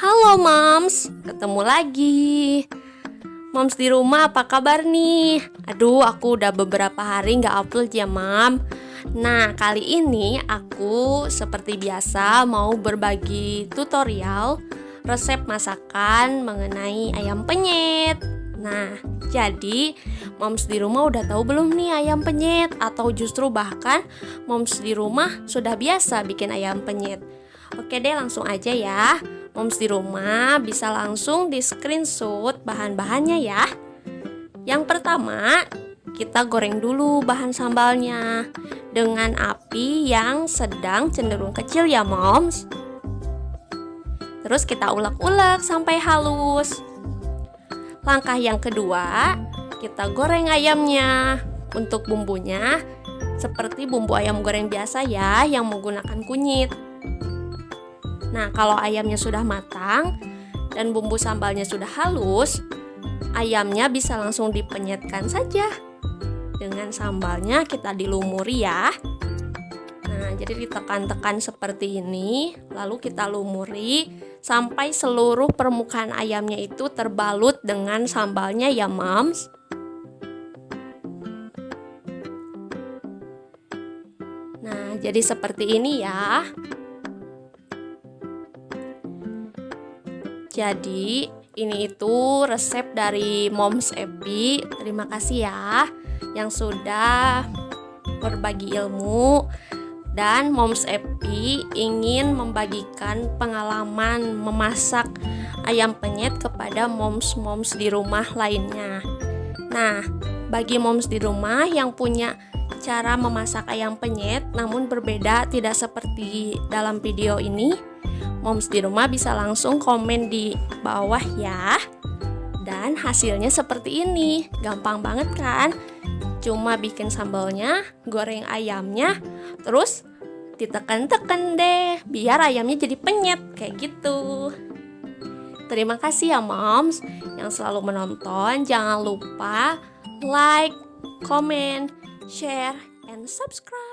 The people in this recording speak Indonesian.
Halo Moms, ketemu lagi. Moms di rumah apa kabar nih? Aduh, aku udah beberapa hari gak upload ya Mam. Nah, kali ini aku seperti biasa mau berbagi tutorial resep masakan mengenai ayam penyet. Nah, jadi Moms di rumah udah tahu belum nih ayam penyet? Atau justru bahkan Moms di rumah sudah biasa bikin ayam penyet? Oke deh, langsung aja ya. Moms di rumah bisa langsung di screenshot bahan-bahannya ya. Yang pertama, kita goreng dulu bahan sambalnya dengan api yang sedang cenderung kecil ya Moms. Terus kita ulek-ulek sampai halus. Langkah yang kedua, kita goreng ayamnya. Untuk bumbunya seperti bumbu ayam goreng biasa ya, yang menggunakan kunyit. Nah, kalau ayamnya sudah matang dan bumbu sambalnya sudah halus, ayamnya bisa langsung dipenyetkan saja. Dengan sambalnya kita dilumuri ya. Nah, jadi ditekan-tekan seperti ini, lalu kita lumuri sampai seluruh permukaan ayamnya itu terbalut dengan sambalnya ya, Moms. Nah, jadi seperti ini ya. Jadi ini itu resep dari Moms Epi. Terima kasih ya yang sudah berbagi ilmu. Dan Moms Epi ingin membagikan pengalaman memasak ayam penyet kepada moms-moms di rumah lainnya. Nah, bagi moms di rumah yang punya cara memasak ayam penyet namun berbeda tidak seperti dalam video ini, Moms di rumah bisa langsung komen di bawah ya. Dan hasilnya seperti ini. Gampang banget kan? Cuma bikin sambalnya, goreng ayamnya, terus ditekan-tekan deh biar ayamnya jadi penyet kayak gitu. Terima kasih ya Moms yang selalu menonton. Jangan lupa like, comment, share, and subscribe.